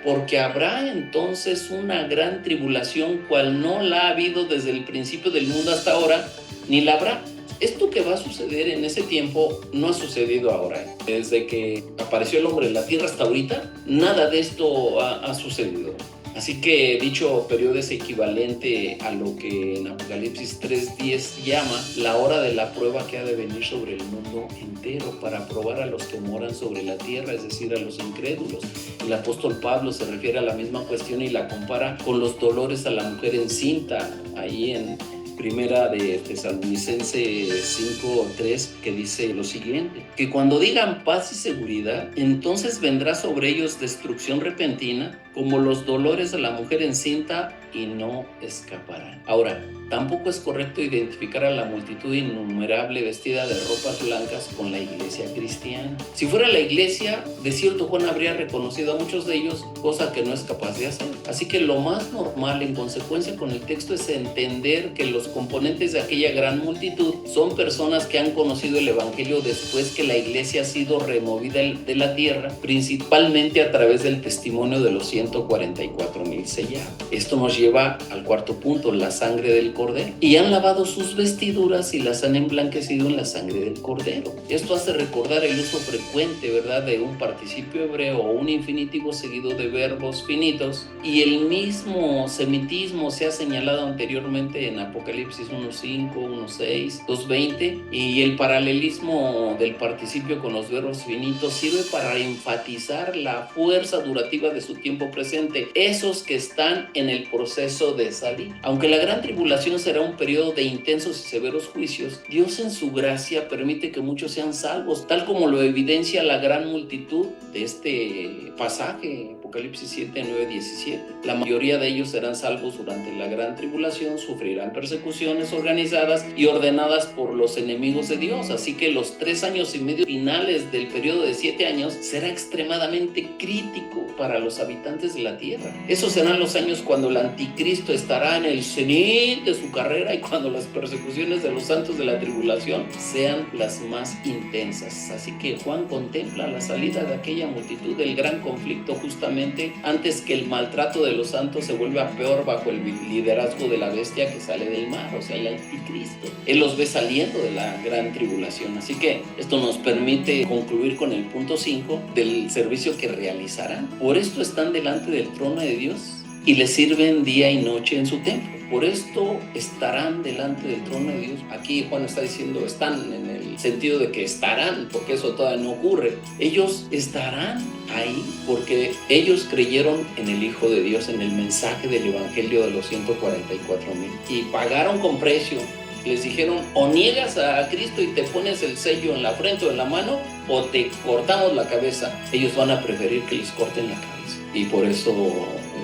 porque habrá entonces una gran tribulación cual no la ha habido desde el principio del mundo hasta ahora, ni la habrá. Esto que va a suceder en ese tiempo no ha sucedido ahora. Desde que apareció el hombre en la tierra hasta ahorita, nada de esto ha sucedido. Así que dicho periodo es equivalente a lo que en Apocalipsis 3:10 llama la hora de la prueba que ha de venir sobre el mundo entero para probar a los que moran sobre la tierra, es decir, a los incrédulos. El apóstol Pablo se refiere a la misma cuestión y la compara con los dolores a la mujer encinta, ahí en Primera de Tesalonicenses 5:3, que dice lo siguiente: que cuando digan paz y seguridad, entonces vendrá sobre ellos destrucción repentina, como los dolores de la mujer encinta y no escaparán. Ahora, tampoco es correcto identificar a la multitud innumerable vestida de ropas blancas con la iglesia cristiana. Si fuera la iglesia, de cierto Juan habría reconocido a muchos de ellos, cosa que no es capaz de hacer. Así que lo más normal en consecuencia con el texto es entender que los componentes de aquella gran multitud son personas que han conocido el evangelio después que la iglesia ha sido removida de la tierra, principalmente a través del testimonio de los 144,000 sellados. Esto nos lleva al cuarto punto, la sangre del Cordero. Y han lavado sus vestiduras y las han emblanquecido en la sangre del Cordero. Esto hace recordar el uso frecuente, ¿verdad?, de un participio hebreo o un infinitivo seguido de verbos finitos. Y el mismo semitismo se ha señalado anteriormente en Apocalipsis 1:5, 1:6, 2:20. Y el paralelismo del participio con los verbos finitos sirve para enfatizar la fuerza durativa de su tiempo presente, esos que están en el proceso de salir. Aunque la gran tribulación será un periodo de intensos y severos juicios, Dios en su gracia permite que muchos sean salvos, tal como lo evidencia la gran multitud de este pasaje, Apocalipsis 7, 9, 17. La mayoría de ellos serán salvos durante la gran tribulación, sufrirán persecuciones organizadas y ordenadas por los enemigos de Dios, así que los 3 años y medio finales del periodo de 7 años será extremadamente crítico para los habitantes de la tierra. Esos serán los años cuando el anticristo estará en el cenit de su carrera y cuando las persecuciones de los santos de la tribulación sean las más intensas. Así que Juan contempla la salida de aquella multitud del gran conflicto justamente antes que el maltrato de los santos se vuelva peor bajo el liderazgo de la bestia que sale del mar, o sea, el anticristo. Él los ve saliendo de la gran tribulación. Así que esto nos permite concluir con el punto 5 del servicio que realizarán. Por esto están delante del trono de Dios y le sirven día y noche en su templo. Por esto estarán delante del trono de Dios. Aquí Juan está diciendo están en el sentido de que estarán, porque eso todavía no ocurre. Ellos estarán ahí porque ellos creyeron en el Hijo de Dios, en el mensaje del evangelio de los 144,000 y pagaron con precio. Les dijeron, o niegas a Cristo y te pones el sello en la frente o en la mano, o te cortamos la cabeza. Ellos van a preferir que les corten la cabeza. Y por eso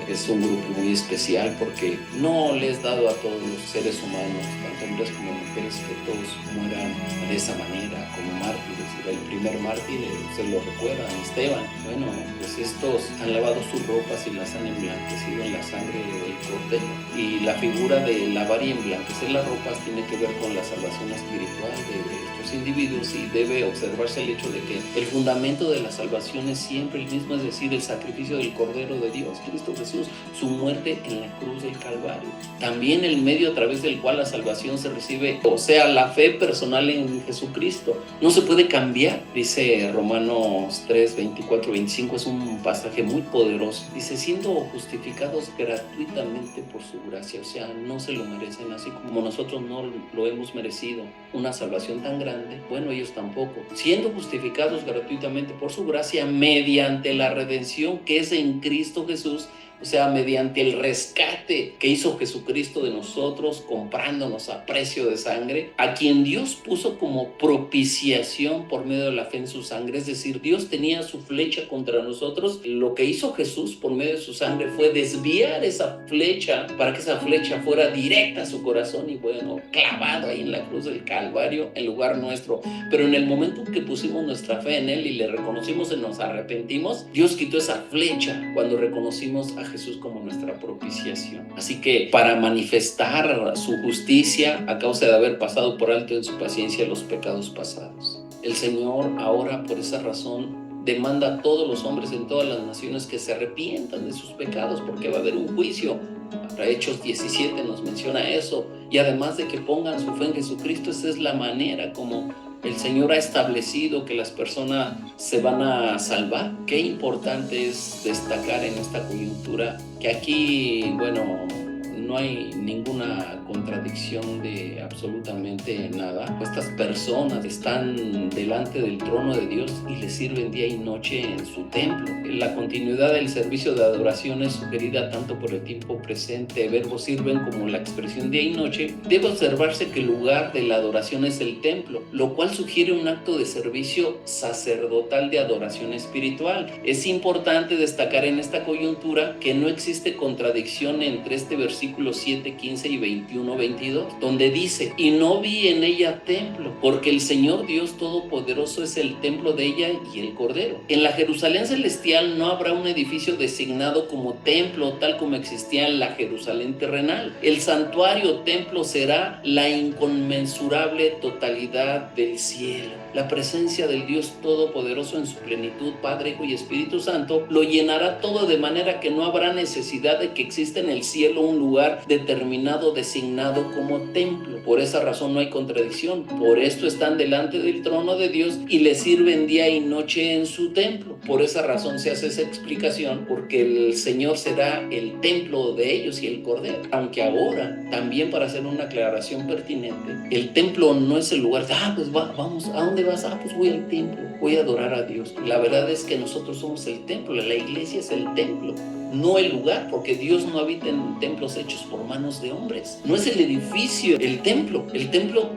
es un grupo muy especial, porque no les es dado a todos los seres humanos, tanto hombres como mujeres, que todos mueran de esa manera, como mártires. El primer mártir, se lo recuerdan, Esteban. Bueno, pues estos han lavado sus ropas y las han emblanquecido en la sangre del Cordero. Y la figura de lavar y emblanquecer las ropas tiene que ver con la salvación espiritual de estos individuos, y debe observarse el hecho de que el fundamento de la salvación es siempre el mismo, es decir, el sacrificio del Cordero de Dios, Cristo Jesús, su muerte en la cruz del Calvario. También el medio a través del cual la salvación se recibe, o sea, la fe personal en Jesucristo. No se puede cambiar. Dice Romanos 3, 24, 25, es un pasaje muy poderoso. Dice, siendo justificados gratuitamente por su gracia, o sea, no se lo merecen, así como nosotros no lo hemos merecido, una salvación tan grande, bueno, ellos tampoco. Siendo justificados gratuitamente por su gracia mediante la redención que es en Cristo Jesús, o sea, mediante el rescate que hizo Jesucristo de nosotros, comprándonos a precio de sangre, a quien Dios puso como propiciación por medio de la fe en su sangre. Es decir, Dios tenía su flecha contra nosotros. Lo que hizo Jesús por medio de su sangre fue desviar esa flecha para que esa flecha fuera directa a su corazón y, bueno, clavado ahí en la cruz del Calvario en lugar nuestro. Pero en el momento en que pusimos nuestra fe en Él y le reconocimos y nos arrepentimos, Dios quitó esa flecha cuando reconocimos a Jesús como nuestra propiciación. Así que para manifestar su justicia a causa de haber pasado por alto en su paciencia los pecados pasados, el Señor ahora, por esa razón, demanda a todos los hombres en todas las naciones que se arrepientan de sus pecados, porque va a haber un juicio. Hechos 17 nos menciona eso. Y además de que pongan su fe en Jesucristo, esa es la manera como el Señor ha establecido que las personas se van a salvar. Qué importante es destacar en esta coyuntura que aquí, bueno, no hay ninguna contradicción de absolutamente nada. Estas personas están delante del trono de Dios y le sirven día y noche en su templo. La continuidad del servicio de adoración es sugerida tanto por el tiempo presente, verbos sirven, como la expresión día y noche. Debe observarse que el lugar de la adoración es el templo, lo cual sugiere un acto de servicio sacerdotal de adoración espiritual. Es importante destacar en esta coyuntura que no existe contradicción entre este versículo 7, 15 y 21, 22, donde dice: y no vi en ella templo, porque el Señor Dios Todopoderoso es el templo de ella y el Cordero. En la Jerusalén celestial no habrá un edificio designado como templo, tal como existía en la Jerusalén terrenal. El santuario templo será la inconmensurable totalidad del cielo. La presencia del Dios Todopoderoso en su plenitud, Padre, Hijo y Espíritu Santo, lo llenará todo, de manera que no habrá necesidad de que exista en el cielo un lugar determinado designado como templo. Por esa razón no hay contradicción. Por esto están delante del trono de Dios y le sirven día y noche en su templo. Por esa razón se hace esa explicación, porque el Señor será el templo de ellos y el Cordero. Aunque ahora, también para hacer una aclaración pertinente, el templo no es el lugar de, pues vamos, ¿a dónde vas? Pues voy al templo, voy a adorar a Dios. La verdad es que nosotros somos el templo, la iglesia es el templo, no el lugar, porque Dios no habita en templos hechos por manos de hombres. No es el edificio, el templo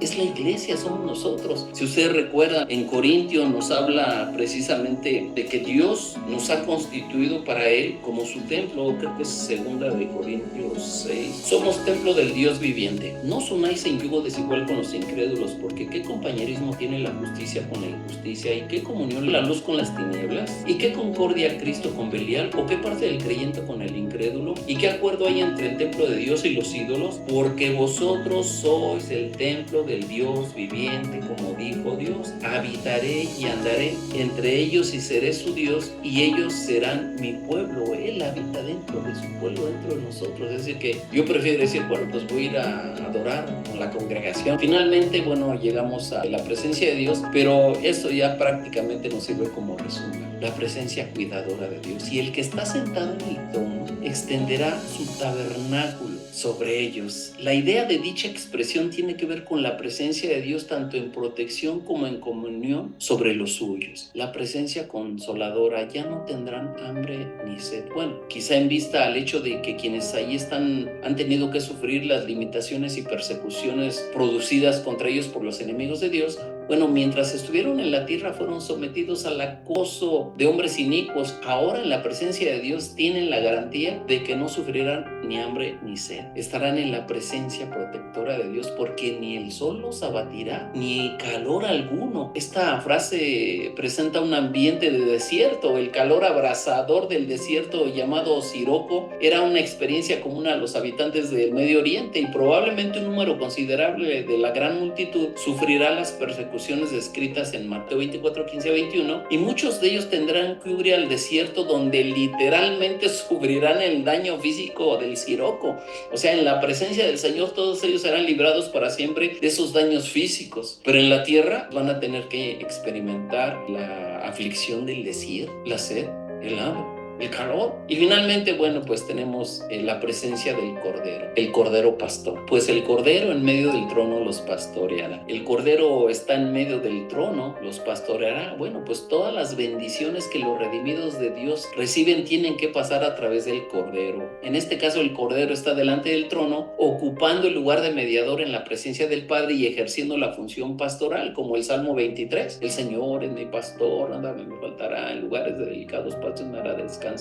es la iglesia, somos nosotros. Si ustedes recuerdan, en Corintios nos habla precisamente de que Dios nos ha constituido para Él como su templo. Creo que es segunda de Corintios 6. Somos templo del Dios viviente. No os unáis en yugo desigual con los incrédulos, porque ¿qué compañerismo tiene la justicia con la injusticia? ¿Y qué comunión la luz con las tinieblas? ¿Y qué concordia Cristo con Belial? ¿O qué parte del creyente con el incrédulo? ¿Y qué acuerdo hay entre el templo de Dios y los ídolos? Porque vosotros sois el templo del Dios viviente, como dijo Dios: habitaré y andaré entre ellos y seré su Dios, y ellos serán mi pueblo. Él habita dentro de su pueblo, dentro de nosotros. Es decir, que yo prefiero decir, bueno, pues voy a ir a adorar con la congregación. Finalmente, bueno, llegamos a la presencia de Dios, pero esto ya prácticamente nos sirve como resumen. La presencia cuidadora de Dios. Y el que está sentado en el trono extenderá su tabernáculo sobre ellos. La idea de dicha expresión tiene que ver con la presencia de Dios tanto en protección como en comunión sobre los suyos. La presencia consoladora, ya no tendrán hambre ni sed. Bueno, quizá en vista al hecho de que quienes ahí están han tenido que sufrir las limitaciones y persecuciones producidas contra ellos por los enemigos de Dios. Bueno, mientras estuvieron en la tierra fueron sometidos al acoso de hombres inicuos. Ahora, en la presencia de Dios, tienen la garantía de que no sufrirán ni hambre ni sed. Estarán en la presencia protectora de Dios, porque ni el sol los abatirá, ni calor alguno. Esta frase presenta un ambiente de desierto. El calor abrasador del desierto, llamado siroco, era una experiencia común a los habitantes del Medio Oriente, y probablemente un número considerable de la gran multitud sufrirá las persecuciones descritas en Mateo 24, 15 a 21, y muchos de ellos tendrán que huir al desierto, donde literalmente sufrirán el daño físico del siroco. O sea, en la presencia del Señor todos ellos serán librados para siempre de esos daños físicos, pero en la tierra van a tener que experimentar la aflicción del desierto, la sed, el hambre, el calor. Y finalmente, bueno, pues tenemos la presencia del Cordero, el Cordero pastor. Pues el Cordero en medio del trono los pastoreará. El Cordero está en medio del trono, los pastoreará. Bueno, pues todas las bendiciones que los redimidos de Dios reciben tienen que pasar a través del Cordero. En este caso, el Cordero está delante del trono, ocupando el lugar de mediador en la presencia del Padre y ejerciendo la función pastoral, como el Salmo 23. El Señor es mi pastor, nada me faltará. En lugares de delicados pastos me hará descansar.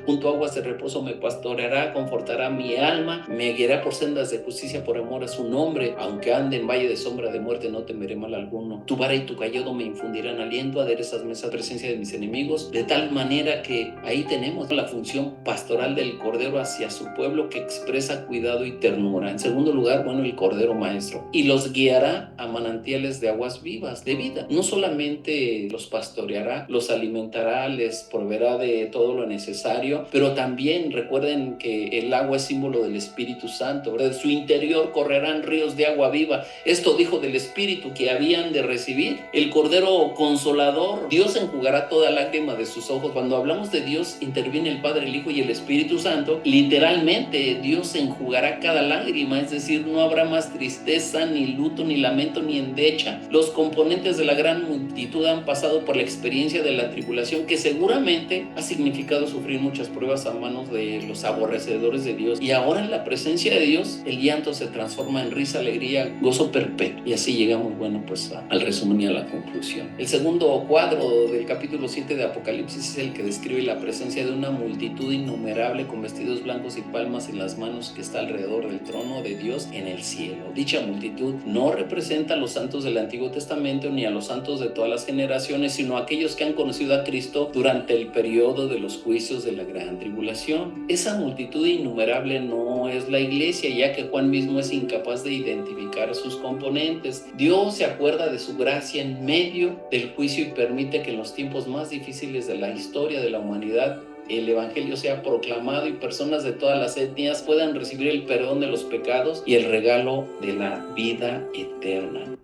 Junto a aguas de reposo me pastoreará, confortará mi alma, me guiará por sendas de justicia por amor a su nombre. Aunque ande en valle de sombra de muerte, no temeré mal alguno. Tu vara y tu cayado me infundirán aliento, aderezas mesa presencia de mis enemigos. De tal manera que ahí tenemos la función pastoral del Cordero hacia su pueblo, que expresa cuidado y ternura. En segundo lugar, bueno, el Cordero maestro, y los guiará a manantiales de aguas vivas, de vida. No solamente los pastoreará, los alimentará, les proveerá de todo lo lo necesario, pero también recuerden que el agua es símbolo del Espíritu Santo, ¿verdad? De su interior correrán ríos de agua viva. Esto dijo del Espíritu que habían de recibir. El Cordero Consolador, Dios enjugará toda lágrima de sus ojos. Cuando hablamos de Dios, interviene el Padre, el Hijo y el Espíritu Santo. Literalmente, Dios enjugará cada lágrima, es decir, no habrá más tristeza, ni luto, ni lamento, ni endecha. Los componentes de la gran multitud han pasado por la experiencia de la tribulación, que seguramente ha significado sufrir muchas pruebas a manos de los aborrecedores de Dios. Y ahora en la presencia de Dios, el llanto se transforma en risa, alegría, gozo perpetuo. Y así llegamos, bueno, pues al resumen y a la conclusión. El segundo cuadro del capítulo 7 de Apocalipsis es el que describe la presencia de una multitud innumerable con vestidos blancos y palmas en las manos que está alrededor del trono de Dios en el cielo. Dicha multitud no representa a los santos del Antiguo Testamento ni a los santos de todas las generaciones, sino a aquellos que han conocido a Cristo durante el periodo de los juicios de la gran tribulación. Esa multitud innumerable no es la iglesia, ya que Juan mismo es incapaz de identificar sus componentes. Dios se acuerda de su gracia en medio del juicio y permite que en los tiempos más difíciles de la historia de la humanidad el evangelio sea proclamado y personas de todas las etnias puedan recibir el perdón de los pecados y el regalo de la vida eterna.